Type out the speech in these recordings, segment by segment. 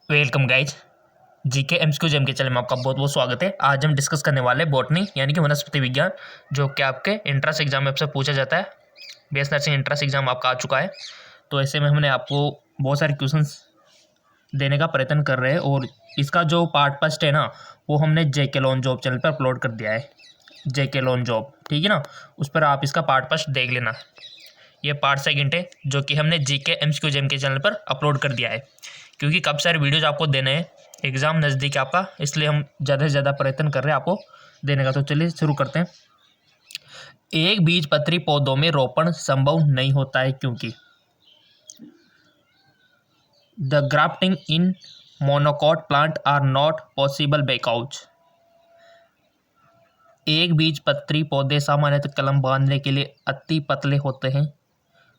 Welcome guys. GK MCQ gem के channel में आपका बहुत बहुत स्वागत है। आज हम डिस्कस करने वाले बॉटनी यानी कि वनस्पति विज्ञान, जो कि आपके एंट्रेंस एग्जाम में आपसे पूछा जाता है। बीएस नर्सिंग एंट्रेंस एग्जाम आपका आ चुका है, तो ऐसे में हमने आपको बहुत सारे क्वेश्चंस देने का प्रयत्न कर रहे हैं। और इसका जो पार्ट फर्स्ट है ना, वो हमने जेके लॉन जॉब चैनल पर अपलोड कर दिया है। जेके लॉन जॉब, ठीक है ना, उस पर आप इसका पार्ट फर्स्ट देख लेना। ये पार्ट सेकंड है जो कि हमने जीके एमसीक्यू जेम के चैनल पर अपलोड कर दिया है, क्योंकि काफ़ी सारे वीडियोज आपको देने हैं, एग्ज़ाम नज़दीक है आपका, इसलिए हम ज़्यादा से ज़्यादा प्रयत्न कर रहे हैं आपको देने का। तो चलिए शुरू करते हैं। एक बीजपत्री पौधों में रोपण संभव नहीं होता है क्योंकि the grafting in monocot plant are not possible because एक बीजपत्री पौधे सामान्यतः कलम बांधने के लिए अति पतले होते हैं,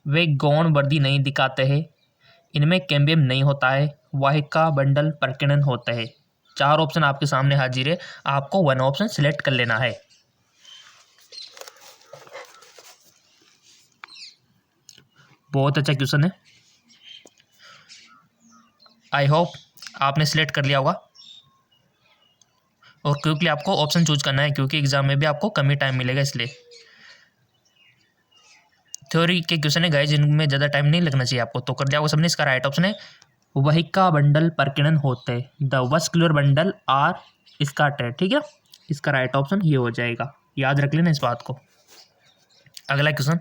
वे गौण वृद्धि नहीं दिखाते हैं, इनमें कैम्बियम नहीं होता है, वाहिका बंडल प्रकीर्णन होते हैं। चार ऑप्शन आपके सामने हाजिर है, आपको वन ऑप्शन सिलेक्ट कर लेना है। बहुत अच्छा क्वेश्चन है, आई होप आपने सिलेक्ट कर लिया होगा। और क्योंकि आपको ऑप्शन चूज करना है, क्योंकि एग्जाम में भी आपको कम ही टाइम मिलेगा, इसलिए थ्योरी के क्वेश्चन है गाइस, जिनमें ज़्यादा टाइम नहीं लगना चाहिए आपको। तो कर दिया होगा सबने। इसका राइट ऑप्शन है वहिका बंडल प्रकीर्णन होते, the vascular bundle are scattered, ठीक है। इसका राइट ऑप्शन ये हो जाएगा, याद रख लेना इस बात को। अगला क्वेश्चन,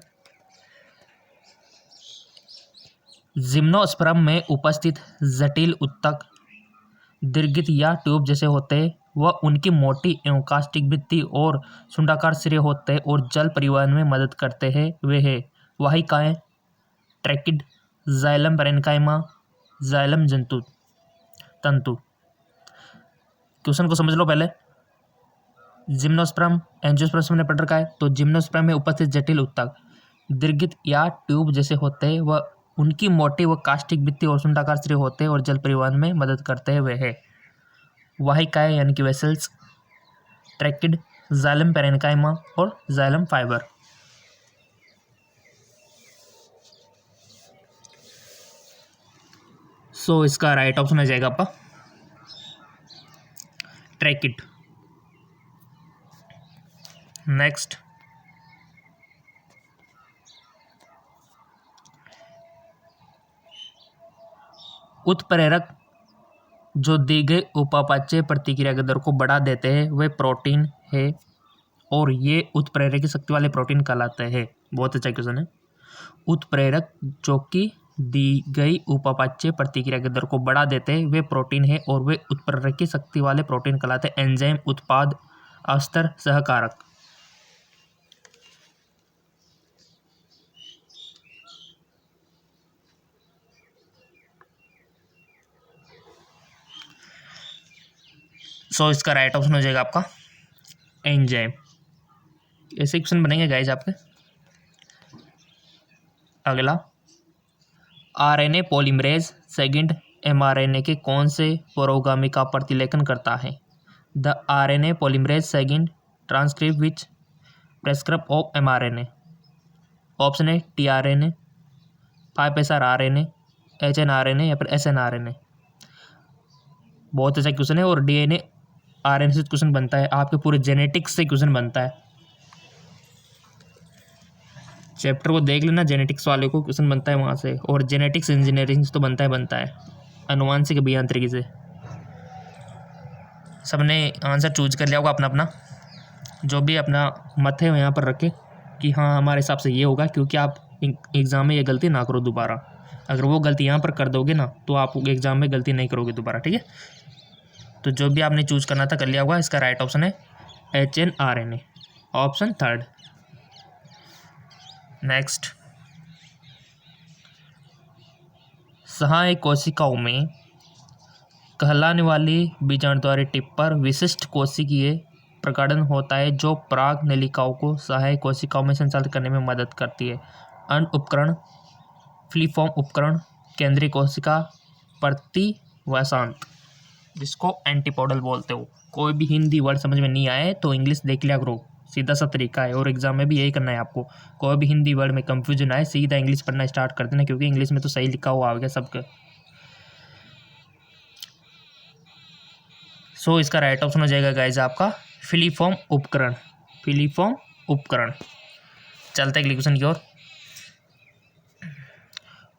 जिम्नोस्पर्म में उपस्थित जटिल उत्तक दीर्घित या ट्यूब जैसे होते हैं, वह उनकी मोटी एवं कास्टिक भित्ति और सुंडाकार सिरे होते हैं और जल परिवहन में मदद करते हैं। वे है वाहिकाएं, ट्रैकिड, जाइलम पेरेन्काइमा, जाइलम जंतु तंतु। क्वेश्चन को समझ लो पहले। जिम्नोस्पर्म एंजियोस्पर्म हमने पढ़ रखा है, तो जिम्नोस्पर्म में उपस्थित जटिल उत्तक दीर्घित या ट्यूब जैसे होते हैं, वह उनकी मोटी व कास्टिक भित्ति और सुंडाकार सिरे होते हैं और जल परिवहन में मदद करते हैं। वे है वाहिकाएं यानी कि वेसल्स, ट्रैकिड, जाइलम पेरेन्काइमा और जाइलम फाइबर। सो इसका राइट ऑप्शन आ जाएगा आपका ट्रैकिड। नेक्स्ट, उत्प्रेरक जो दी गई उपापचय प्रतिक्रिया के दर को बढ़ा देते हैं वे प्रोटीन है, और ये उत्प्रेरक की शक्ति वाले प्रोटीन कहलाते हैं। बहुत अच्छा क्वेश्चन है। उत्प्रेरक जो कि दी गई उपापचय प्रतिक्रिया के दर को बढ़ा देते हैं वे प्रोटीन है, और वे उत्प्रेरक की शक्ति वाले प्रोटीन कहलाते हैं। एंजाइम, उत्पाद, अस्तर, सहकारक। सो इसका राइट ऑप्शन हो जाएगा आपका एंजाइम। ऐसे क्वेश्चन बनेंगे गाइज आपके। अगला, आरएनए पॉलीमरेज सेकंड एमआरएनए के कौन से पुरोगामी का प्रतिलेखन करता है? The RNA polymerase second transcript which prescript of mRNA. Option है टीआरएनए, 5' आरएनए, एचएनआरएनए या फिर एसएनआरएनए। बहुत अच्छा क्वेश्चन है, और डीएनए आरएनए से क्वेश्चन बनता है, आपके पूरे जेनेटिक्स से क्वेश्चन बनता है। चैप्टर को देख लेना, जेनेटिक्स वाले को क्वेश्चन बनता है वहाँ से, और जेनेटिक्स इंजीनियरिंग से तो बनता है अनुवांशिक अभियांत्रिकी से। सबने आंसर चूज कर लिया होगा अपना अपना, जो भी अपना मत है यहाँ पर रखे कि हाँ हमारे हिसाब से ये होगा, क्योंकि आप एग्ज़ाम में ये गलती ना करो दोबारा। अगर वो गलती यहाँ पर कर दोगे ना, तो आप एग्ज़ाम में गलती नहीं करोगे दोबारा, ठीक है। तो जो भी आपने चूज करना था कर लिया होगा। इसका राइट ऑप्शन है एचएनआरएनए, ऑप्शन थर्ड। नेक्स्ट, सहायक कोशिकाओं में कहलाने वाली बीजाणुद्वारी टिप पर विशिष्ट कोशिकीय प्रकटन होता है, जो पराग नलिकाओं को सहायक कोशिकाओं में संचालित करने में मदद करती है। अन्न उपकरण, फ्लीफॉर्म उपकरण, केंद्रीय कोशिका प्रतिवसांत, जिसको एंटीपोडल बोलते हो। कोई भी हिंदी वर्ड समझ में नहीं आए तो इंग्लिश देख लिया करो, सीधा सा तरीका है, और एग्जाम में भी यही करना है आपको। कोई भी हिंदी वर्ड में कंफ्यूजन आए, सीधा इंग्लिश पढ़ना स्टार्ट कर देना, क्योंकि इंग्लिश में तो सही लिखा हुआ आ गया सबके। सो इसका राइट ऑप्शन हो जाएगा गाइज आपका फिलीफॉर्म उपकरण, फिलीफॉर्म उपकरण। चलते अगले क्वेश्चन की ओर।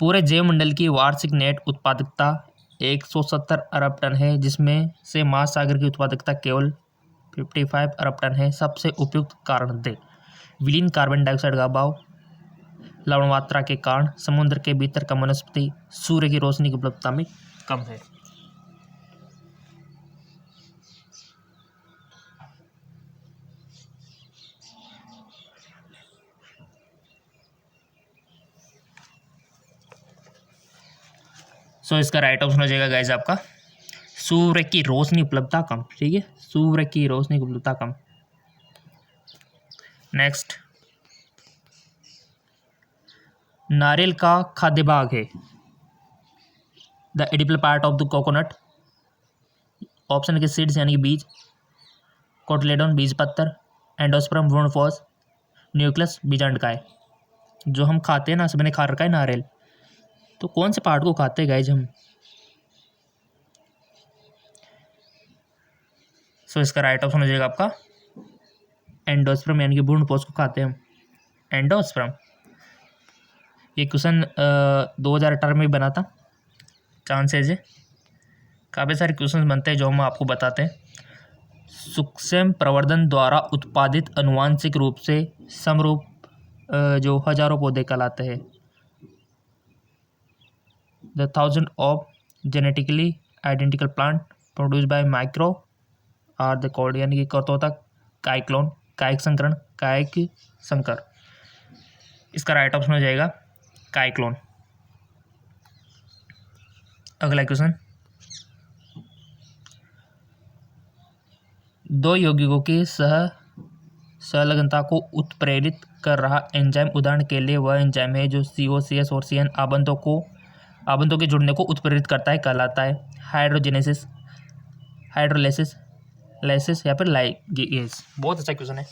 पूरे जैव मंडल की वार्षिक नेट उत्पादकता 170 अरब टन है, जिसमें से महासागर की उत्पादकता केवल 55 अरब टन है। सबसे उपयुक्त कारण दे। विलीन कार्बन डाइऑक्साइड का अभाव, लवण मात्रा के कारण, समुद्र के भीतर कम वनस्पति, सूर्य की रोशनी की उपलब्धता में कम है। सो इसका राइट ऑप्शन हो जाएगा गाइज आपका सूर्य की रोशनी उपलब्धता कम। ठीक है, सूर्य की रोशनी की उपलब्धता कम। नेक्स्ट, नारियल का खाद्य भाग है। The edible part of the coconut. Option के सीड्स यानी कि बीज, कोटलेडोन बीज पत्तर, एंडोस्पर्म भ्रूणपोष, न्यूक्लियस बीजांडकाय। जो हम खाते हैं ना, सबने खा रखा है नारियल, तो कौन से पार्ट को खाते हैं गाइज हम? सो इसका राइट ऑप्शन हो जाएगा आपका एंडोस्पर्म यानी कि भ्रूणपोष को खाते हैं हम, एंडोस्पर्म। ये क्वेश्चन 2018 में बना था, चांसेज है। काफ़ी सारे क्वेश्चन बनते हैं जो हम आपको बताते हैं। सूक्ष्म प्रवर्धन द्वारा उत्पादित अनुवांशिक रूप से समरूप जो हजारों पौधे कहलाते हैं। The thousand of genetically identical plant produce by micro are the called, यानी कि कर्तोतक, काइक्लोन, कायिक संकरण, कायिक संकर। इसका राइट ऑप्शन हो जाएगा काइक्लोन। अगला क्वेश्चन, दो यौगिकों की संलग्नता को उत्प्रेरित कर रहा एंजाइम, उदाहरण के लिए वह एंजाइम है जो COCS और CN आबंधों के जुड़ने को उत्प्रेरित करता है, कहलाता है हाइड्रोजेनेसिस, हाइड्रोलाइसिस, लाइसिस या फिर लाइगेज। बहुत अच्छा क्वेश्चन है।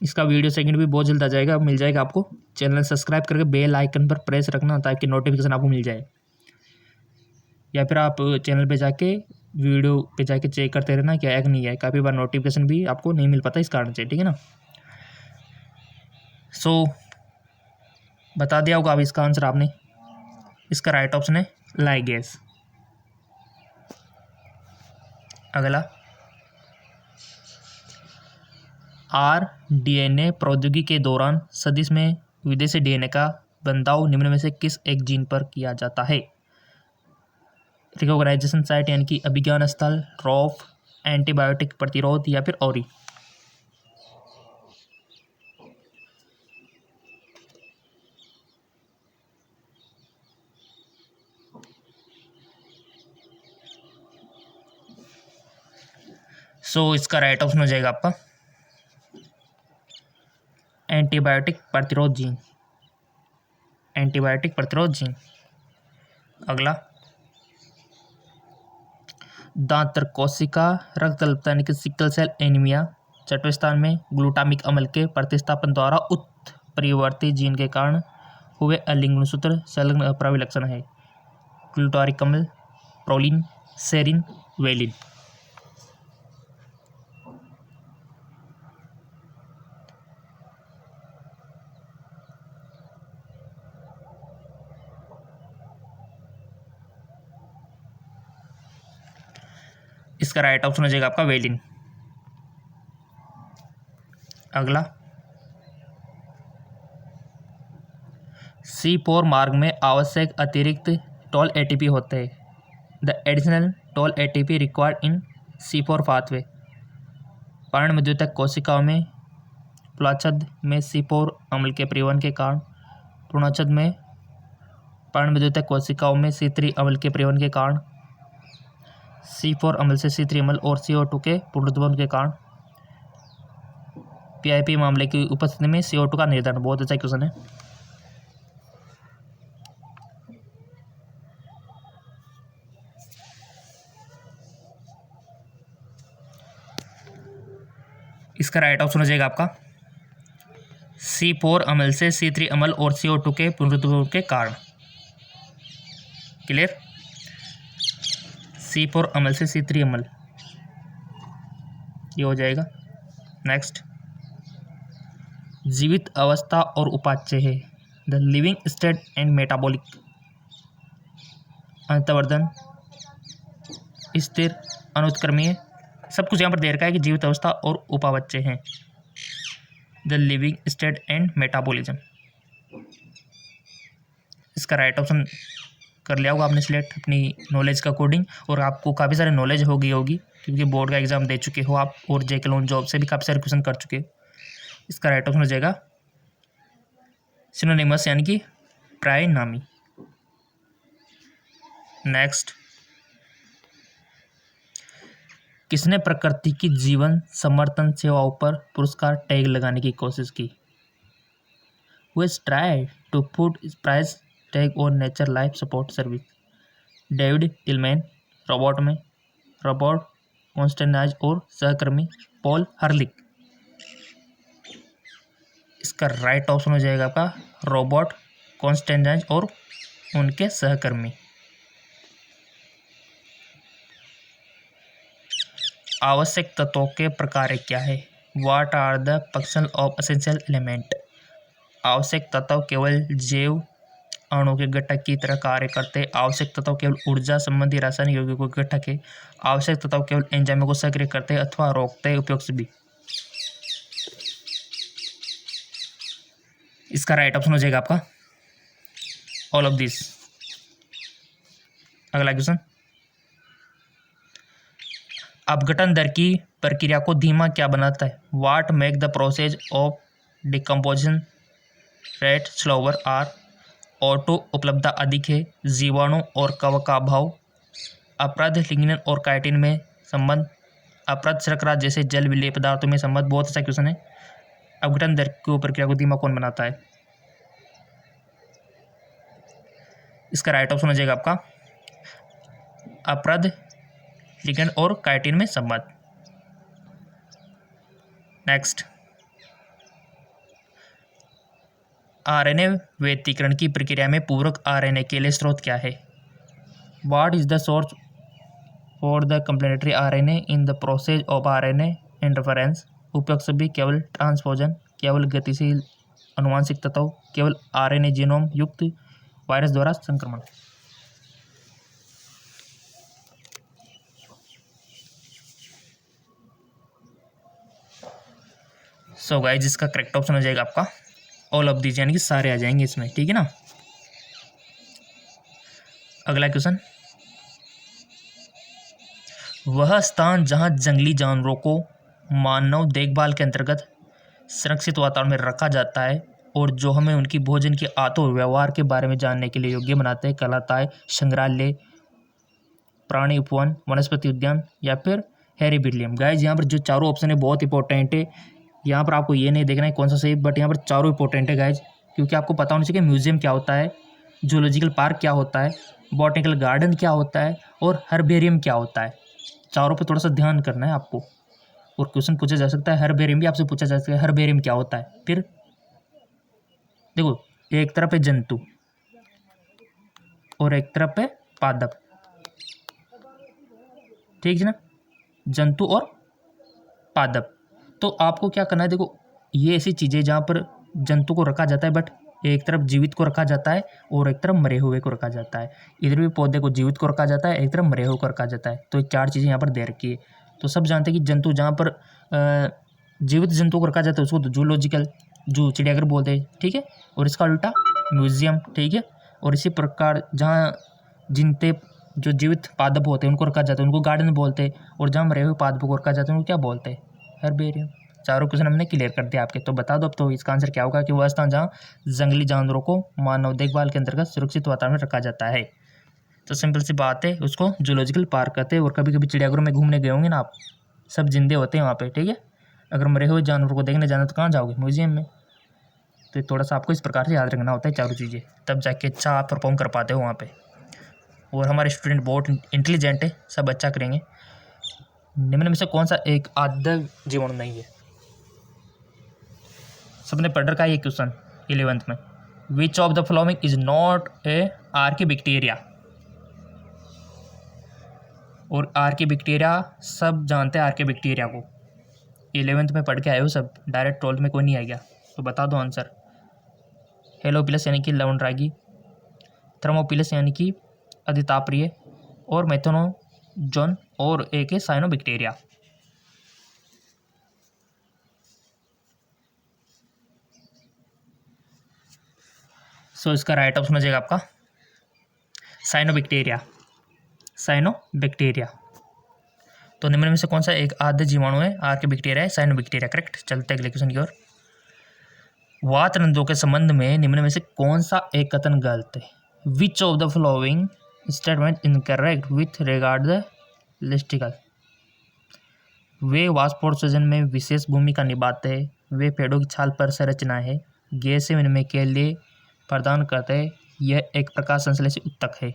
इसका वीडियो सेकंड भी बहुत जल्द आ जाएगा, मिल जाएगा आपको। चैनल सब्सक्राइब करके बेल आइकन पर प्रेस रखना ताकि नोटिफिकेशन आपको मिल जाए, या फिर आप चैनल पे जाके वीडियो पे जाके चेक करते रहना क्या है कि नहीं है। काफ़ी बार नोटिफिकेशन भी आपको नहीं मिल पाता इस कारण से, ठीक है ना। सो बता दिया होगा अब इसका आंसर आपने। इसका राइट ऑप्शन है लाइगेज। अगला, RNA प्रौद्योगिकी के दौरान सदिश में विदेशी DNA का बंधाव निम्न में से किस एक जीन पर किया जाता है? रिकॉग्नाइजेशन साइट यानी कि अभिज्ञान स्थल, रॉफ, एंटीबायोटिक प्रतिरोध या फिर ओरी। सो इसका राइट ऑप्शन हो जाएगा आपका एंटीबायोटिक प्रतिरोध जीन, एंटीबायोटिक प्रतिरोध जीन। अगला, दांतर कोशिका रक्तअल्पता यानी कि सिकल सेल एनीमिया, छठवें स्थान में ग्लूटामिक अम्ल के प्रतिस्थापन द्वारा उत्परिवर्ती जीन के कारण हुए अलिंग गुणसूत्र संलग्न अप्रविलक्षण है। ग्लूटारिक अम्ल, प्रोलिन, सेरिन, वेलिन। इसका राइट ऑप्शन हो जाएगा आपका वेलिन। अगला, C4 मार्ग में आवश्यक अतिरिक्त टॉल ATP होते हैं। The additional tall ATP required in C4 pathway. पर्णविद्युतक कोशिकाओं में पुलाच्छद में C4 अम्ल के परिवहन के कारण, भ्रूणाच्छद में पर्णविद्युतक कोशिकाओं में C3 अम्ल के परिवहन के कारण, C4 अम्ल से C3 अम्ल और CO2 के पुनरुत्पादन के कारण, PIP मामले की उपस्थिति में CO2 का निर्धारण। बहुत अच्छा क्वेश्चन है। इसका राइट ऑप्शन हो जाएगा आपका C4 अम्ल से C3 अम्ल और CO2 के पुनरुत्पादन के कारण। क्लियर। C4 अम्ल से C3 अम्ल, ये हो जाएगा। नेक्स्ट, जीवित अवस्था और उपाच्य है। The living state and metabolic, अंतर्वर्धन, स्थिर, अनुत्क्रमणीय, सब कुछ यहाँ पर दे रखा है कि जीवित अवस्था और उपापचय हैं। The living state and metabolism, इसका राइट ऑप्शन कर लिया होगा आपने सिलेक्ट अपनी नॉलेज के अकॉर्डिंग, और आपको काफ़ी सारे नॉलेज होगी क्योंकि बोर्ड का एग्जाम दे चुके हो आप और जेके लोन जॉब से भी काफ़ी सारे क्वेश्चन कर चुके हो। इसका राइट ऑप्शन हो जाएगा सिनोनिमस, यानी कि प्राय नामी। नेक्स्ट, किसने प्रकृति की जीवन समर्थन सेवाओं पर पुरस्कार टैग लगाने की कोशिश की? Who has tried to put price tag on nature life support service? David Tilman, Robert Constantine और सहकर्मी पॉल हर्लिक। इसका राइट ऑप्शन हो जाएगा आपका रॉबर्ट कॉन्स्टेंटाइन और उनके सहकर्मी। आवश्यक तत्वों के प्रकार क्या है? What are the function of essential element? आवश्यक तत्व केवल जैव अणु के घटक की तरह कार्य करते। आवश्यक तत्व केवल ऊर्जा संबंधी रासायनिक यौगिकों के घटक है। आवश्यक तत्व केवल एंजाइमों को सक्रिय करते अथवा रोकते। उपयोग से भी, इसका राइट ऑप्शन हो जाएगा आपका ऑल ऑफ दिस। अगला क्वेश्चन, अपघटन दर की प्रक्रिया को धीमा क्या बनाता है? What make the process of decomposition rate slower? आर ऑटो उपलब्धता अधिक है, जीवाणु और कवक का अभाव, अपराध लिग्निन और काइटिन में संबंध, अपराध शर्करा जैसे जल विलेय पदार्थों में संबंध। बहुत अच्छा क्वेश्चन है। अपघटन दर की प्रक्रिया को धीमा कौन बनाता है? इसका राइट ऑप्शन हो जाएगा आपका अपराध लिगेंड और काइटिन में संबंध। नेक्स्ट, आरएनए व्यतिकरण की प्रक्रिया में पूरक आरएनए के लिए स्रोत क्या है? What is the source for the complementary RNA in the process of RNA interference? उपयोग सभी, केवल ट्रांसपोजन, केवल गतिशील अनुवांशिक तत्व, केवल आरएनए जीनोम युक्त वायरस द्वारा संक्रमण। सो गाइस, इसका करेक्ट ऑप्शन हो जाएगा आपका ऑल ऑफ दीज, यानी कि सारे आ जाएंगे इसमें, ठीक है ना। अगला क्वेश्चन, वह स्थान जहां जंगली जानवरों को मानव देखभाल के अंतर्गत सुरक्षित वातावरण में रखा जाता है और जो हमें उनकी भोजन के आतों व्यवहार के बारे में जानने के लिए योग्य बनाते हैं, कहलाता है संग्रहालय, प्राणी उपवन, वनस्पति उद्यान या फिर हेरिबेरियम। गाइस, यहाँ पर जो चारों ऑप्शन है बहुत इंपॉर्टेंट है। यहाँ पर आपको ये नहीं देखना है कौन सा सही, बट यहाँ पर चारों इंपॉर्टेंट है गाइज, क्योंकि आपको पता होना चाहिए म्यूजियम क्या होता है, जूलॉजिकल पार्क क्या होता है, बॉटनिकल गार्डन क्या होता है और हर्बेरियम क्या होता है। चारों पे थोड़ा सा ध्यान करना है आपको। और क्वेश्चन पूछा जा सकता है, हर्बेरियम भी आपसे पूछा जा सकता है, हर्बेरियम क्या होता है। फिर देखो, एक तरफ है जंतु और एक तरफ है पादप, ठीक है ना, जंतु और पादप। तो आपको क्या करना है, देखो ये ऐसी चीज़ें जहाँ पर जंतु को रखा जाता है, बट एक तरफ जीवित को रखा जाता है और एक तरफ मरे हुए को रखा जाता है। इधर भी पौधे को जीवित को रखा जाता है, एक तरफ मरे हुए को रखा जाता है। तो ये चार चीज़ें यहाँ पर दे रखी है। तो सब जानते हैं कि जंतु जहाँ पर जीवित जंतु को रखा जाता है उसको तो जूलॉजिकल, जू चिड़ियाघर बोलते हैं, ठीक है, और इसका उल्टा म्यूजियम, ठीक है। और इसी प्रकार जहाँ जिनते जो जीवित पादप होते हैं उनको रखा जाता है उनको गार्डन बोलते हैं, और जहाँ मरे हुए पादपों को रखा जाता है उनको क्या बोलते हैं? हर्बेरियम। चारों क्वेश्चन हमने क्लियर कर दिया आपके। तो बता दो अब तो इसका आंसर क्या होगा कि वह स्थान जहाँ जंगली जानवरों को मानव देखभाल के अंतर्गत सुरक्षित वातावरण में रखा जाता है। तो सिंपल सी बात है, उसको जूलॉजिकल पार्क कहते हैं। और कभी कभी चिड़ियाघरों में घूमने गए होंगे ना आप, सब जिंदे होते हैं वहाँ पे, ठीक है। अगर मरे हुए जानवरों को देखने जाना तो कहाँ जाओगे? म्यूजियम में। तो थोड़ा सा आपको इस प्रकार से याद रखना होता है चारों चीज़ें, तब जाके अच्छा आप परफॉर्म कर पाते हो वहाँ पे। और हमारे स्टूडेंट बहुत इंटेलिजेंट है, सब अच्छा करेंगे। निम्न में से कौन सा एक आदर्श जीवाणु नहीं है? सबने पढ़ रखा है ये क्वेश्चन 11th में। विच of the following is not a archaebacteria. और आर्किबैक्टीरिया सब जानते हैं आर्किबैक्टीरिया को, 11th में पढ़ के आए हो सब, डायरेक्ट 12th में कोई नहीं आ गया। तो बता दो आंसर। हेलोपिलस यानी कि लवणरागी, थर्मोपिलस यानी कि अधिताप्रिय, और मेथनोजोन, और एक है साइनोबैक्टीरिया। सो इसका राइट ऑप्शन हो जाएगा आपका साइनोबैक्टीरिया। साइनोबैक्टीरिया। तो निम्न में से कौन सा एक आद्य जीवाणु है आर्किबैक्टीरिया है, साइनोबैक्टीरिया। करेक्ट। चलते अगले क्वेश्चन की ओर। वात रंध्रों के संबंध में निम्न में से कौन सा एक कथन गलत है। Which of the following statement incorrect with regard the listical. वे वाष्पोत्सर्जन में विशेष भूमिका निभाते हैं, वे पेड़ों की छाल पर संरचना है, गैस विनिमय के लिए प्रदान करते हैं, यह एक प्रकाश संश्लेषी उत्तक है।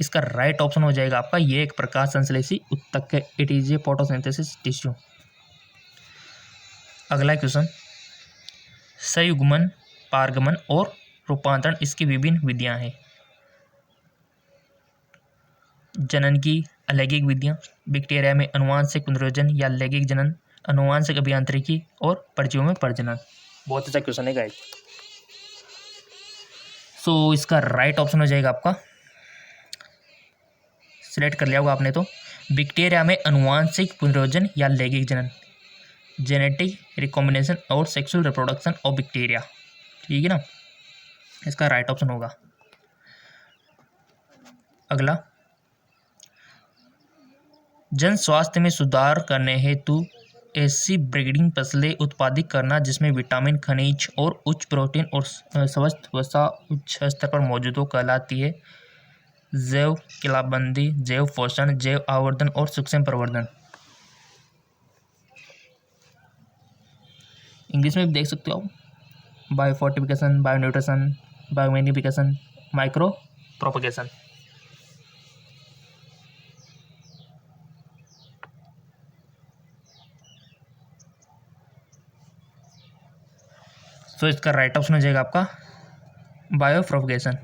इसका राइट ऑप्शन हो जाएगा आपका ये एक प्रकाश संश्लेषी उत्तक है। It is a photosynthesis tissue. अगला क्वेश्चन। संयुग्मन, पारगमन और रूपांतरण इसकी विभिन्न विधियां हैं। जनन की अलैंगिक विधियां, बैक्टीरिया में अनुवांशिक पुनर्योजन या लैंगिक जनन, अनुवांशिक अभियांत्रिकी और परजीवियों में प्रजनन। बहुत अच्छा क्वेश्चन है गाइस। सो इसका राइट ऑप्शन हो जाएगा आपका, सिलेक्ट कर लिया होगा आपने, तो बैक्टीरिया में अनुवांशिक पुनर्योजन या लैंगिक जनन, जेनेटिक रिकॉम्बिनेशन और सेक्सुअल रिप्रोडक्शन ऑफ बैक्टीरिया। ठीक है ना, इसका राइट ऑप्शन होगा। अगला, जन स्वास्थ्य में सुधार करने हेतु ऐसी ब्रीडिंग फसलें उत्पादित करना जिसमें विटामिन, खनिज और उच्च प्रोटीन और स्वस्थ वसा उच्च स्तर पर मौजूद हो कहलाती है जैव किलाबंदी, जैव पोषण, जैव आवर्धन और सूक्ष्म प्रवर्धन। इंग्लिश में भी देख सकते हो आप, बायोफोर्टिफिकेशन, बायोन्यूट्रिशन, बायोमैग्निफिकेशन, माइक्रो प्रोपगेशन। तो इसका राइट ऑप्शन हो जाएगा आपका बायोप्रोपगेशन।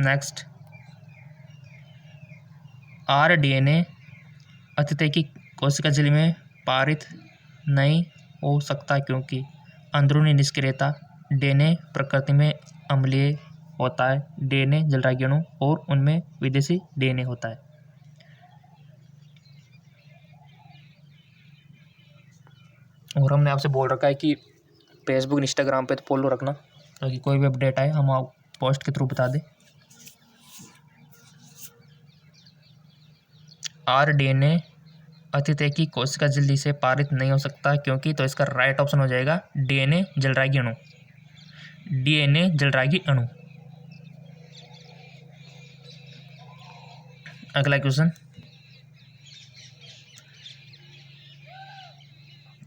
नेक्स्ट, आरडीएनए अतिथि कोशिका झिल्ली में पारित नहीं हो सकता क्योंकि अंदरूनी निष्क्रियता, डीएनए प्रकृति में अम्लीय होता है, डीएनए जलरागी अणु और उनमें विदेशी डीएनए होता है। और हमने आपसे बोल रखा है कि फेसबुक इंस्टाग्राम पे तो फॉलो रखना, ताकि कोई भी अपडेट आए हम आप पोस्ट के थ्रू बता दें। आरडीएनए अतिथि की कोशिका झिल्ली से पारित नहीं हो सकता क्योंकि, तो इसका राइट ऑप्शन हो जाएगा डीएनए जलरागी अणु। डीएनए जलरागी अणु। अगला क्वेश्चन,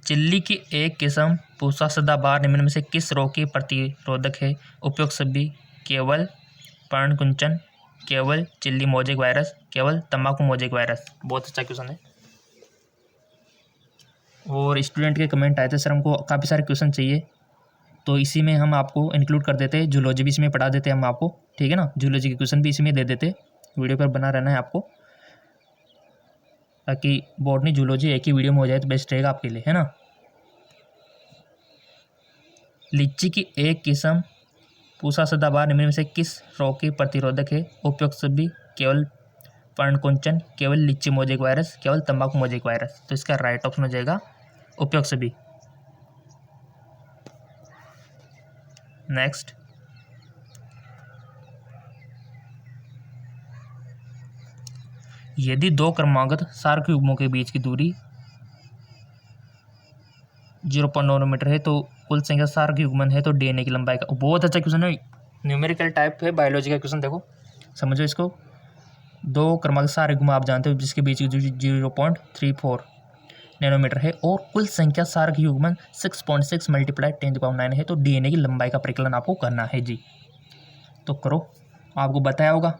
चिल्ली की एक किस्म पूसा सदाबहार निम्न में से किस रोग की प्रतिरोधक है। उपयुक्त सभी केवल पर्णकुंचन, केवल चिल्ली मोजेक वायरस, केवल तंबाकू मोजेक वायरस। बहुत अच्छा क्वेश्चन है। और स्टूडेंट के कमेंट आए थे सर हमको काफ़ी सारे क्वेश्चन चाहिए, तो इसी में हम आपको इंक्लूड कर देते, जूलॉजी भी इसमें पढ़ा देते हम आपको। ठीक है ना, जूलॉजी के क्वेश्चन भी इसी में दे देते। वीडियो पर बना रहना है आपको, ताकि बॉटनी जूलॉजी एक ही वीडियो में हो जाए तो बेस्ट रहेगा आपके लिए, है ना। लीची की एक किस्म पूसा सदाबहार निम्न में से किस रोग की प्रतिरोधक है। उपयुक्त सभी केवल पर्णकुंचन, केवल लीची मोजेक वायरस, केवल तंबाकू मोजेक वायरस। तो इसका राइट ऑप्शन हो जाएगा उपयुक्त सभी। नेक्स्ट, यदि दो क्रमागत सार्क युग्मों के बीच की दूरी 0.9 मीटर है तो कुल संख्या सार्क युग्मन है तो डीएनए की लंबाई का। बहुत अच्छा क्वेश्चन है, न्यूमेरिकल टाइप है बायोलॉजी का क्वेश्चन। देखो समझो इसको, दो क्रमागत सार्क युग्म आप जानते हो जिसके बीच की दूरी 0.34 नैनोमीटर है और कुल संख्या सार्क युग्मन 6.6 × 10⁹ है तो डीएनए की लंबाई का परिकलन आपको करना है जी। तो करो, आपको बताया होगा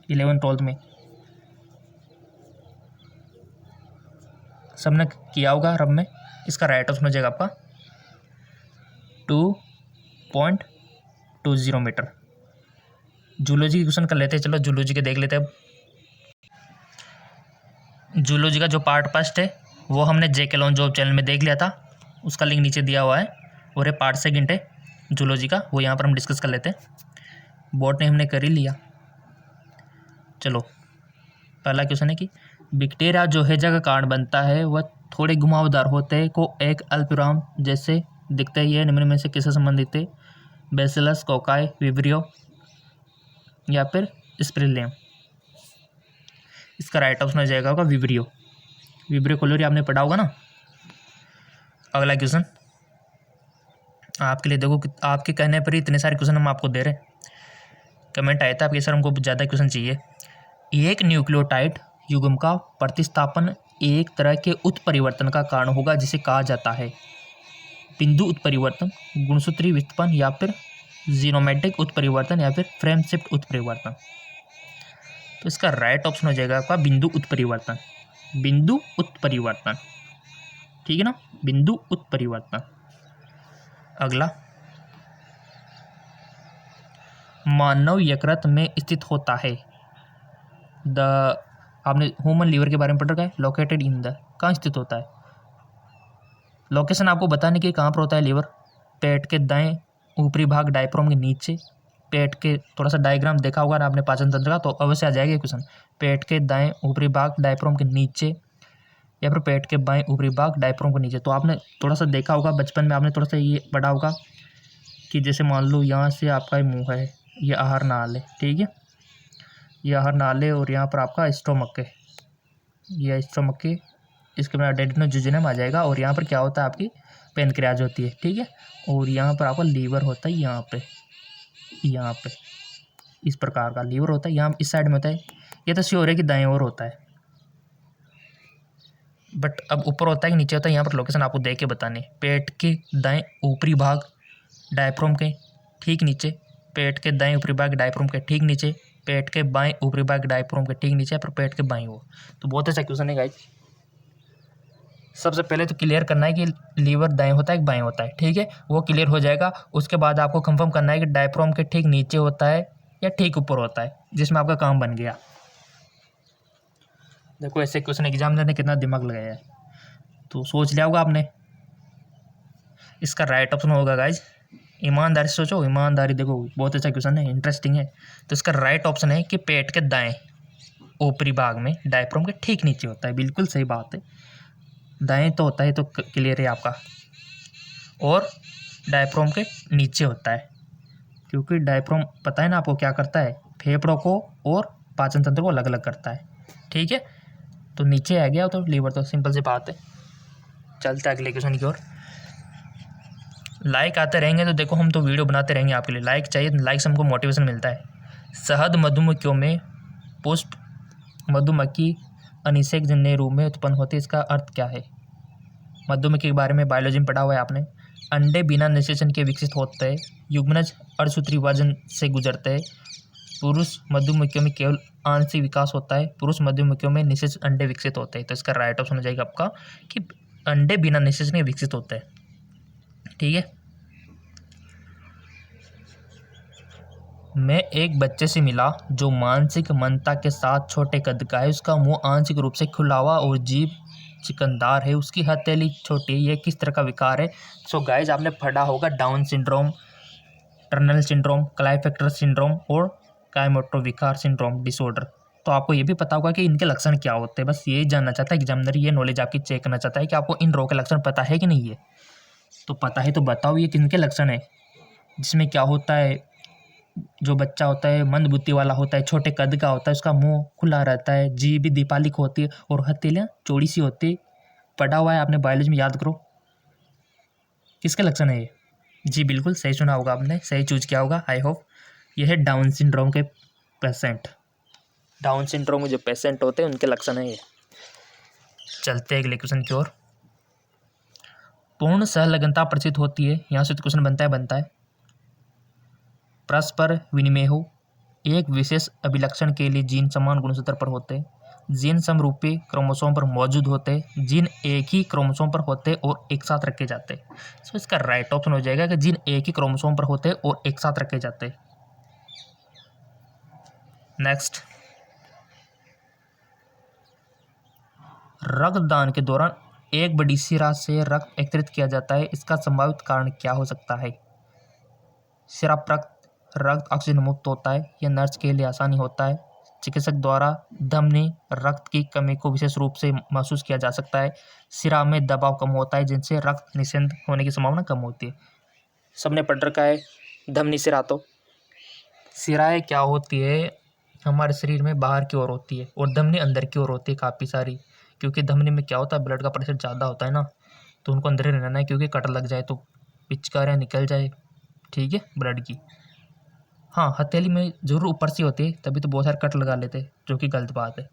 11th 12th में। सबने किया होगा रब में। इसका राइट ऑप्शन हो जाएगा आपका 2.20 मीटर। जूलॉजी की क्वेश्चन कर लेते हैं, चलो जूलॉजी के देख लेते हैं। अब जूलॉजी का जो पार्ट फर्स्ट है वो हमने जेके लॉन्च जॉब चैनल में देख लिया था, उसका लिंक नीचे दिया हुआ है। और ये पार्ट सेकंड है जूलॉजी का, वो यहाँ पर हम डिस्कस कर लेते हैं। बोट ने हमने कर ही लिया। चलो पहला क्वेश्चन है कि बैक्टीरिया जो हैजा का कारण बनता है वह थोड़े घुमावदार होते हैं को एक अल्पविराम जैसे दिखते ही है, निम्न में से किससे संबंधित है? बेसिलस, कोकाई, विब्रियो या फिर स्प्रिलियम। इसका राइट ऑप्शन हो जाएगा होगा विब्रियो। विब्रियो कोलोरी आपने पढ़ा होगा ना। अगला क्वेश्चन आपके लिए, देखो आपके कहने पर ही इतने सारे क्वेश्चन हम आपको दे रहे हैं। कमेंट आया था आपके सर हमको ज़्यादा क्वेश्चन चाहिए। एक न्यूक्लियोटाइड युग्म का प्रतिस्थापन एक तरह के उत्परिवर्तन का कारण होगा जिसे कहा जाता है बिंदु उत्परिवर्तन, गुणसूत्री विस्थापन या फिर जीनोमेटिक उत्परिवर्तन या फिर फ्रेम शिफ्ट उत्परिवर्तन। तो इसका राइट ऑप्शन हो जाएगा आपका बिंदु उत्परिवर्तन। बिंदु उत्परिवर्तन, ठीक है ना, बिंदु उत्परिवर्तन। अगला, मानव यकृत में स्थित होता है द, आपने ह्यूमन लीवर के बारे में पढ़ रखा है, लोकेटेड इन द, कहाँ स्थित होता है? लोकेशन आपको बताने की कहाँ पर होता है लीवर? पेट के दाएं ऊपरी भाग डायफ्राम के नीचे। पेट के थोड़ा सा डायग्राम देखा होगा ना आपने पाचन तंत्र का, तो अवश्य आ जाएगा क्वेश्चन। पेट के दाएं ऊपरी भाग डायफ्राम के नीचे या फिर पेट के बाएं ऊपरी भाग डायफ्राम के नीचे। तो आपने थोड़ा सा देखा होगा बचपन में, आपने थोड़ा सा ये पढ़ा होगा कि जैसे मान लो यहाँ से आपका मुंह है, ये आहार नाल है, ठीक है, ये आहार नाल है और यहाँ पर आपका स्टोमक है, ये स्टोमक के इसके बाद डेडिनोजुजिनम आ जाएगा। और यहाँ पर क्या होता है आपकी पैनक्रियाज होती है, ठीक है, और यहाँ पर आपका लीवर होता है, यहाँ पे इस प्रकार का लीवर होता है, यहाँ इस साइड में होता है। ये तो श्योर है कि दाएं ओर होता है, बट अब ऊपर होता है कि नीचे होता है, यहाँ पर लोकेशन आपको देख के बताने। पेट के दाएं ऊपरी भाग डायफ्राम के ठीक नीचे, पेट के दाएं ऊपरी भाग डायफ्राम के ठीक नीचे, पेट के बाएं ऊपरी भाग डायफ्राम के ठीक नीचे, पर पेट के बाएं ओर। तो बहुत अच्छा क्वेश्चन है गाइस। सबसे पहले तो क्लियर करना है कि लीवर दाएं होता है कि बाएं होता है, ठीक है, वो क्लियर हो जाएगा। उसके बाद आपको कंफर्म करना है कि डायफ्राम के ठीक नीचे होता है या ठीक ऊपर होता है, जिसमें आपका काम बन गया। देखो ऐसे क्वेश्चन एग्जामिनर ने कितना दिमाग लगाया है, तो सोच लिया होगा आपने। इसका राइट ऑप्शन होगा गाइज, ईमानदारी से सोचो, ईमानदारी। देखो बहुत अच्छा क्वेश्चन है, इंटरेस्टिंग है। तो इसका राइट ऑप्शन है कि पेट के दाएं ऊपरी भाग में डायफ्राम के ठीक नीचे होता है। बिल्कुल सही बात है, दाएं तो होता है, तो क्लियर है आपका, और डायफ्राम के नीचे होता है, क्योंकि डायफ्राम पता है ना आपको क्या करता है, फेफड़ों को और पाचन तंत्र को अलग अलग करता है, ठीक है। तो नीचे आ गया तो लीवर, तो सिंपल सी बात है। चलते अगले क्वेश्चन की ओर। लाइक आते रहेंगे तो देखो हम तो वीडियो बनाते रहेंगे आपके लिए। लाइक चाहिए, लाइक से हमको मोटिवेशन मिलता है। शहद मधुमक्खियों में पुष्प मधुमक्खी अनिषेक जन्य रूप में उत्पन्न होती है, इसका अर्थ क्या है? मधुमक्खी के बारे में बायोलॉजी में पढ़ा हुआ है आपने। अंडे बिना निषेचन के विकसित होते हैं, युग्मनज अर्धसूत्री विभाजन से गुजरते हैं। पुरुष मधुमक्खियों में केवल आंशिक विकास होता है, पुरुष मधुमक्खियों में निषेचन अंडे विकसित होते हैं। तो इसका राइट ऑप्शन हो जाएगा आपका कि अंडे बिना निषेचन के विकसित होते हैं, ठीक है। मैं एक बच्चे से मिला जो मानसिक मंदता के साथ छोटे कद का है, उसका मुंह आंशिक रूप से खुला हुआ और जीभ चिकनदार है, उसकी हथेली छोटी, ये किस तरह का विकार है? सो गाइज आपने पढ़ा होगा Down syndrome, Turner syndrome, Klinefelter syndrome और कायमोटो विकार सिंड्रोम डिसऑर्डर। तो आपको ये भी पता होगा कि इनके लक्षण क्या होते हैं। बस ये जानना चाहता है एग्जामिनर, ये नॉलेज आपकी चेक करना चाहता है कि आपको इन रोग के लक्षण पता है कि नहीं है। तो पता है तो बताओ ये किनके लक्षण है, जिसमें क्या होता है? जो बच्चा होता है मंदबुद्धि वाला होता है, छोटे कद का होता है, उसका मुंह खुला रहता है, जीभ भी दीपालिक होती है और हथेलियाँ चौड़ी सी होती है। पढ़ा हुआ है आपने बायोलॉजी में, याद करो किसके लक्षण है ये। जी बिल्कुल सही सुना होगा आपने, सही चूज किया होगा आई होप। यह है डाउन सिंड्रोम के पेशेंट, डाउन सिंड्रोम में जो पेशेंट होते हैं उनके लक्षण है ये। चलते हैं अगले क्वेश्चन की ओर। पूर्ण सहलगनता प्रचित होती है, यहाँ से तो क्वेश्चन बनता है। परस्पर विनिमय हो, एक विशेष अभिलक्षण के लिए जीन समान गुणसूत्र पर होते हैं, जीन समरूपी क्रोमोसोम पर मौजूद होते, जीन एक ही क्रोमोसोम पर होते और एक साथ रखे जाते। सो इसका राइट ऑप्शन हो जाएगा कि जीन एक ही क्रोमोसोम पर होते और एक साथ रखे जाते। नेक्स्ट, रक्तदान के दौरान एक बड़ी सिरा से रक्त एकत्रित किया जाता है, इसका संभावित कारण क्या हो सकता है? सिरा रक्त ऑक्सीजन मुक्त होता है, यह नर्स के लिए आसानी होता है, चिकित्सक द्वारा धमनी रक्त की कमी को विशेष रूप से महसूस किया जा सकता है, सिरा में दबाव कम होता है जिनसे रक्त निस्संद होने की संभावना कम होती है। सबने पढ़ रखा है धमनी सिरा। तो सिराएं क्या होती है, हमारे शरीर में बाहर की ओर होती है और धमनी अंदर की ओर होती है काफ़ी सारी, क्योंकि धमनी में क्या होता है, ब्लड का प्रेशर ज़्यादा होता है ना, तो उनको अंदर ही रहना है, क्योंकि कट लग जाए तो पिचकारियाँ निकल जाए, ठीक है, ब्लड की। हाँ, हथेली में जरूर ऊपर से होती है, तभी तो बहुत सारे कट लगा लेते हैं, जो कि गलत बात है।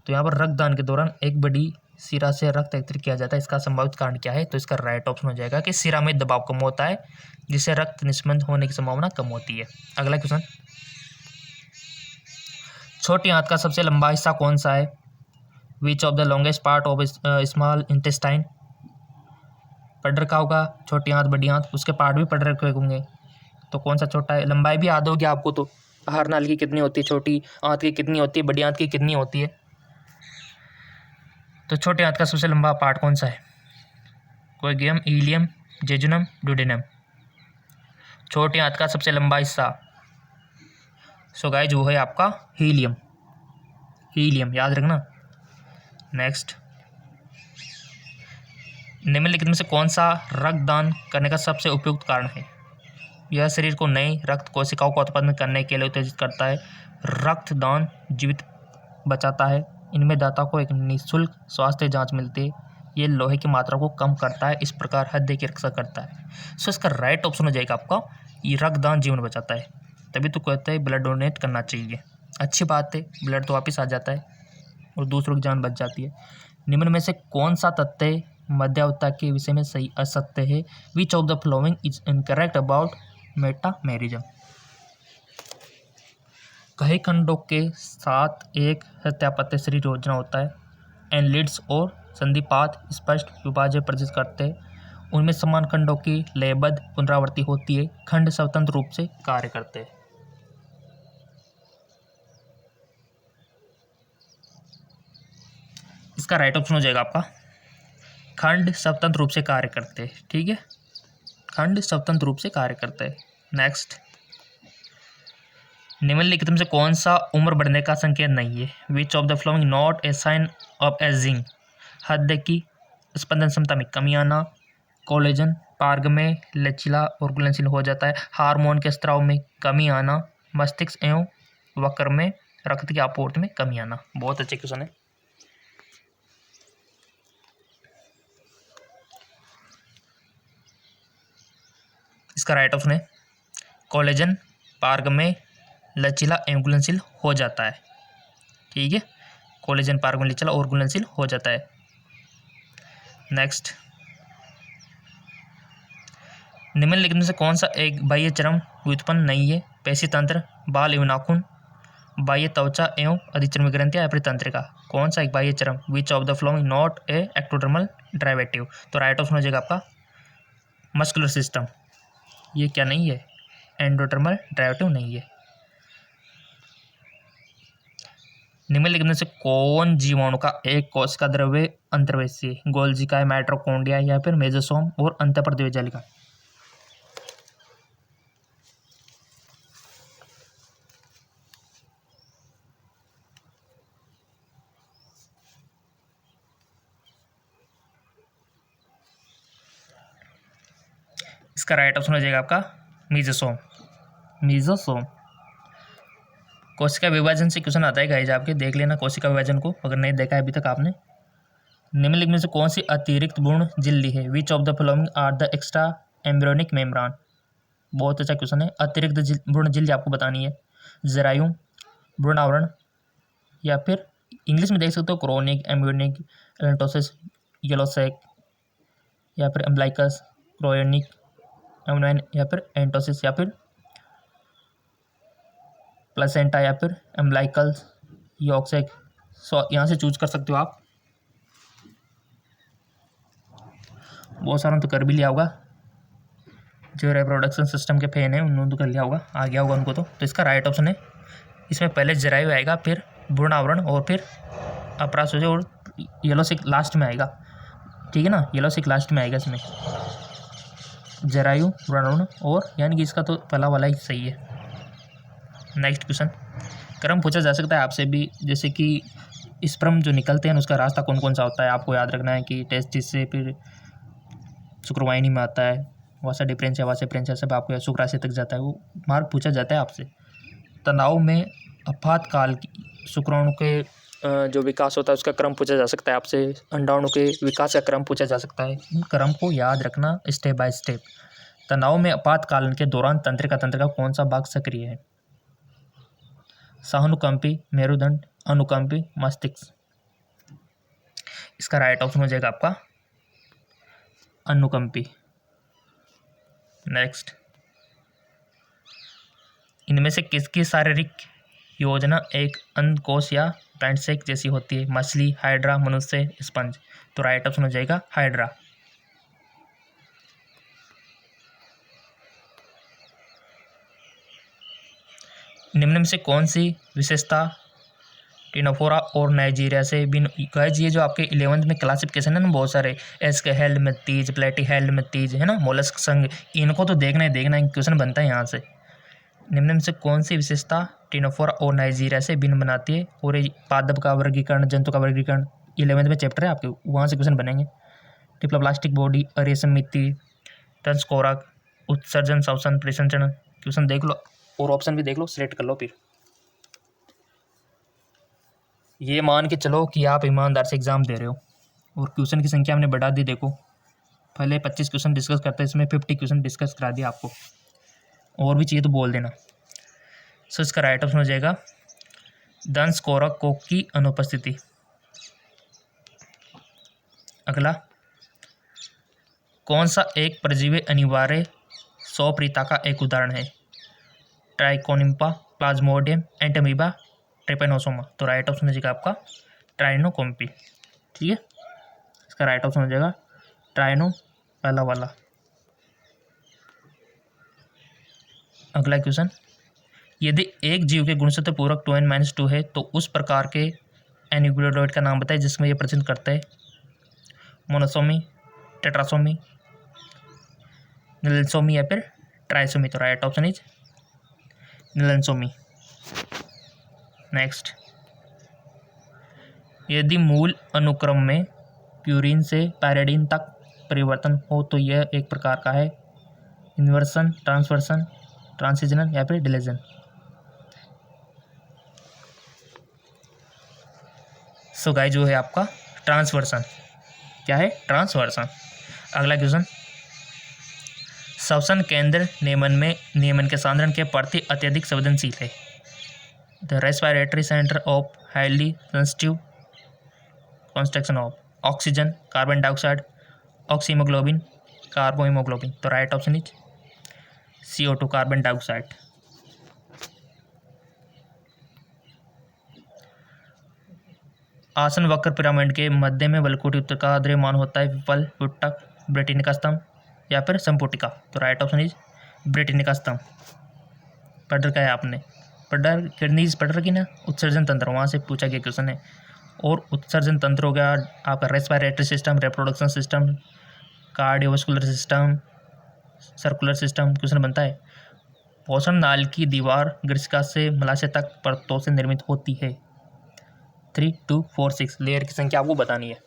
तो यहाँ पर रक्तदान के दौरान एक बड़ी सिरा से रक्त एकत्रित किया जाता है, इसका संभावित कारण क्या है? तो इसका राइट ऑप्शन हो जाएगा कि सिरा में दबाव कम होता है, जिससे रक्त निस्पंद होने की संभावना कम होती है। अगला क्वेश्चन, छोटी आंत का सबसे लंबा हिस्सा कौन सा है? Which of the longest part of small intestine. पढ़ रखा होगा छोटी आंत बड़ी आंत, उसके पार्ट भी पढ़ रखे होंगे, तो कौन सा छोटा है? लंबाई भी याद होगी आपको, तो आहार नाल की कितनी होती है, छोटी आंत की कितनी होती है, बड़ी आंत की कितनी होती है? तो छोटे आंत का सबसे लंबा पार्ट कौन सा है? कोएगियम, इलियम, जेजुनम, डुडेनम। छोटी आंत का सबसे लंबा हिस्सा, सो गाइस वो है आपका हीलियम। हीलियम याद रखना। नेक्स्ट, निम्नलिखित में से कौन सा रक्तदान करने का सबसे उपयुक्त कारण है? यह शरीर को नई रक्त कोशिकाओं का उत्पादन करने के लिए उत्तेजित करता है, रक्तदान जीवित बचाता है, इनमें दाता को एक निःशुल्क स्वास्थ्य जांच मिलती है, ये लोहे की मात्रा को कम करता है, इस प्रकार हृदय की रक्षा करता है। सो इसका राइट ऑप्शन हो जाएगा आपका, ये रक्तदान जीवन बचाता है, तभी तो कहते हैं ब्लड डोनेट करना चाहिए। अच्छी बात है, ब्लड तो वापस आ जाता है और दूसरों की जान बच जाती है। निम्न में से कौन सा तथ्य मध्यावता के विषय में सही असत्य है? Which of the following is incorrect about metamerism. कई खंडों के साथ एक सत्यापत्य शरीर योजना होता है, एनलिड्स और संधिपात स्पष्ट विभाजन प्रदर्शित करते हैं, उनमें समान खंडों की लयबद्ध पुनरावृत्ति होती है, खंड स्वतंत्र रूप से कार्य करते हैं। इसका राइट ऑप्शन हो जाएगा आपका, खंड स्वतंत्र रूप से कार्य करते हैं, ठीक है, खंड स्वतंत्र रूप से कार्य करते हैं। नेक्स्ट, निम्नलिखित में से कौन सा उम्र बढ़ने का संकेत नहीं है? Which of the following not a sign of ageing. हृदय की स्पंदन क्षमता में कमी आना, कोलेजन पार्ग में लचीला और घुलनशील हो जाता है, हार्मोन के स्त्राव में कमी आना, मस्तिष्क एवं वक्र में रक्त की आपूर्ति में कमी आना। बहुत अच्छे क्वेश्चन है। इसका राइट ऑप्शन है कोलेजन पार्ग में लचीला एवं घुलनशील हो जाता है, ठीक है, कोलेजन पार्ग में लचीला और घुलनशील हो जाता है। नेक्स्ट, निम्नलिखित में से कौन सा एक बाह्य चर्म व्युत्पन्न नहीं है? पेशी तंत्र, बाल एवं नाखून, बाह्य त्वचा एवं अधिचर्मी ग्रंथियां या फिर तंत्रिका। कौन सा एक बाह्य चर्म? विच of the following not A ectodermal derivative. तो राइट ऑप्शन हो जाएगा आपका मस्कुलर सिस्टम। ये क्या नहीं है? एंडोडर्मल डेरिवेटिव नहीं है। निम्नलिखित में से कौन जीवाणु का एक कोश का द्रव्य अंतर्वेशी? गोल्जिका, माइटोकॉन्ड्रिया या फिर मेसोसोम और अंतःप्रद्रव्य जालिका। इसका राइट ऑप्शन हो जाएगा आपका मीजोसोम। मीजोसोम। कोशिका विभाजन से क्वेश्चन आता है गाइस, आपके देख लेना कोशिका विभाजन को, अगर नहीं देखा है अभी तक आपने। निम्नलिखित में से कौन सी अतिरिक्त भ्रूण झिल्ली है? Which of the following are the extra embryonic membrane. बहुत अच्छा क्वेश्चन है। अतिरिक्त भ्रूण झिल्ली आपको बतानी है, जरायु, भ्रूण आवरण, या फिर इंग्लिश में देख सकते हो क्रोनिक एम्ब्रियोनिक एलेंटोसिस, येलो सैक, या फिर एम्ब्लाइकस, क्रोनिक एम्ब्रियोन, या फिर एंटोसिस, या फिर प्लेसेंटा, या फिर एम्ब्लाइकल, यॉक्सेक, सो यहाँ से चूज कर सकते हो आप। बहुत सारा तो कर भी लिया होगा, जो रिप्रोडक्शन सिस्टम के फैन है उन्होंने तो कर लिया होगा, आ गया होगा उनको। तो इसका राइट ऑप्शन है, इसमें पहले जरायु आएगा, फिर भ्रूण आवरण, और फिर अप्रासुज, और येलो सिक लास्ट में आएगा। ठीक है ना, येलो सिक लास्ट में आएगा इसमें, जरायु, भ्रूण, और यानी कि इसका तो पहला वाला ही सही है। नेक्स्ट क्वेश्चन, क्रम पूछा जा सकता है आपसे भी, जैसे कि स्पर्म जो निकलते हैं उसका रास्ता कौन कौन सा होता है। आपको याद रखना है कि टेस्टिस से फिर शुक्रवाहिनी में आता है, वहाँ से डिफरेंशिया, वहाँ से प्रेंशिया, सब आपको शुक्राशय तक जाता है, वो मार्क पूछा जाता है आपसे। तनाव में आपातकाल की शुक्राणु के जो विकास होता है उसका क्रम पूछा जा सकता है आपसे। अंडाणु के विकास का क्रम पूछा जा सकता है। इन क्रम को याद रखना स्टेप बाय स्टेप। तनाव में आपातकाल के दौरान तंत्रिका तंत्र का कौन सा भाग सक्रिय है। सहानुकंपी, मेरुदंड, अनुकंपी, मस्तिष्क। इसका राइट ऑप्शन हो जाएगा आपका अनुकंपी। नेक्स्ट, इनमें से किसकी शारीरिक योजना एक अंडकोश या पेंटसेक जैसी होती है। मछली, हाइड्रा, मनुष्य, स्पंज। तो राइट ऑप्शन हो जाएगा हाइड्रा। निम्न में से कौन सी विशेषता टिनोफोरा और नाइजीरिया से भिन्न। गाइस ये जो आपके 11th में क्लासिफिकेशन है ना, बहुत सारे एस्के हेल्ड में तीज, प्लेटी हेल्ड में तीज है ना, मोलस्क संघ, इनको तो देखना है, क्वेश्चन बनता है यहाँ से। निम्न में से कौन सी विशेषता टिनोफोरा और नाइजीरिया से भिन्न बनाती है। और ये पादप का वर्गीकरण, जंतु का वर्गीकरण 11th में चैप्टर है आपके, वहाँ से क्वेश्चन बनेंगे। डिप्लोप्लास्टिक बॉडी, रेशम मिट्टी, ट्रांसकोरक, उत्सर्जन, श्वसन, प्रेषण। क्वेश्चन देख लो और ऑप्शन भी देख लो, सिलेक्ट कर लो। फिर ये मान के चलो कि आप ईमानदार से एग्ज़ाम दे रहे हो और क्वेश्चन की संख्या हमने बढ़ा दी। देखो पहले 25 क्वेश्चन डिस्कस करते हैं, इसमें 50 क्वेश्चन डिस्कस करा दिया आपको। और भी चाहिए तो बोल देना। सो इसका राइट ऑप्शन हो जाएगा दंश कोरक कोक की अनुपस्थिति। अगला, कौन सा एक परजीवी अनिवार्य सौप्रीता का एक उदाहरण है। ट्राइकोनिम्पा, प्लाज्मोडियम, एंटमीबा, ट्रिपेनोसोमा। तो राइट ऑप्शन हो जाएगा आपका ट्राइनोकोम्पी। ठीक है, इसका राइट ऑप्शन हो जाएगा ट्राइनो, पहला वाला। अगला क्वेश्चन, यदि एक जीव के गुणसूत्र पूरक 2n-2 है तो उस प्रकार के एन्यूक्लियोटाइड का नाम बताएं जिसमें यह प्रदर्शन करता है। मोनोसोमी, टेट्रासोमी, निलसोमी या फिर ट्राइसोमी। तो राइट ऑप्शन इज निलसोमी। नेक्स्ट, यदि मूल अनुक्रम में प्यूरिन से पैराडीन तक परिवर्तन हो तो यह एक प्रकार का है। इन्वर्सन, ट्रांसवर्सन, ट्रांसिजनल या फिर डिलीजन। सो गाइस जो है आपका ट्रांसवर्सन। क्या है? ट्रांसवर्सन। अगला क्वेश्चन, श्वसन केंद्र नियमन के सांद्रण के प्रति अत्यधिक संवेदनशील है। The respiratory centre of highly sensitive construction of oxygen, carbon dioxide, oxyhaemoglobin, carbohaemoglobin. तो right option is CO2, carbon dioxide. आसन वक्र पिरामिड के मध्य में वलकुटी उत्तर का द्रव्यमान होता है। विफल, विट्टक, ब्रेटिनिका स्तंभ या फिर संपुटिका। तो राइट ऑप्शन इज ब्रेटिनिका स्तंभ। पढ़ रखा है आपने, किडनीज पढ़ रखी ना, उत्सर्जन तंत्र, वहाँ से पूछा गया क्वेश्चन है। और उत्सर्जन तंत्र हो गया आपका respiratory system, reproduction system, cardiovascular system, circular system. Question बनता है पोषण नाल की दीवार ग्रीष्का से मलाशय तक परतों से निर्मित होती है। 3, 2, 4, 6 लेयर की संख्या आपको बतानी है।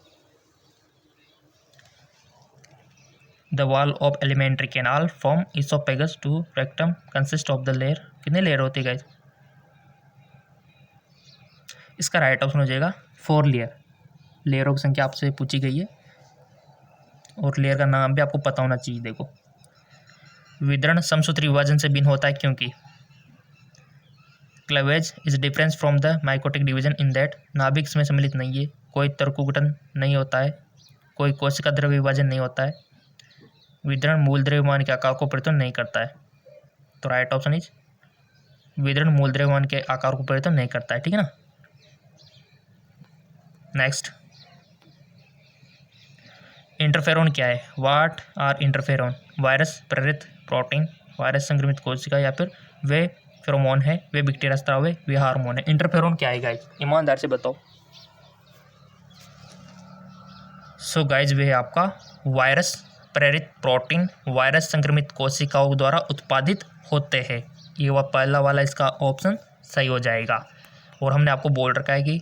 The wall of alimentary canal from oesophagus to rectum consist of the layer. कितने लेयर होते हैं गाइस? इसका राइट ऑप्शन हो जाएगा 4 लेयर। लेयरों की संख्या आपसे पूछी गई है और लेयर का नाम भी आपको पता होना चाहिए। देखो, वितरण समसूत्री विभाजन से भिन्न होता है क्योंकि cleavage is difference from the mycotic division in that नाभिक में सम्मिलित नहीं है, कोई तर्कुगठन नहीं होता है, कोई कोशिका द्रव्य विभाजन नहीं होता है, वितरण मूल द्रव्यमान के आकार को परिवर्तन नहीं करता है। तो राइट ऑप्शन इज वितरण मूल द्रव्यमान के आकार को परिवर्तन नहीं करता है। ठीक है ना। नेक्स्ट, इंटरफेरोन क्या है? What are interferon? वायरस प्रेरित प्रोटीन, वायरस संक्रमित कोशिका, या फिर वे फेरोमोन है, वे बैक्टीरिया स्राव है, वे हार्मोन है। इंटरफेरोन क्या है गाइज? ईमानदार से बताओ। सो गाइज वे है आपका वायरस प्रेरित प्रोटीन, वायरस संक्रमित कोशिकाओं द्वारा उत्पादित होते हैं। ये वह पहला वाला इसका ऑप्शन सही हो जाएगा। और हमने आपको बोल रखा है कि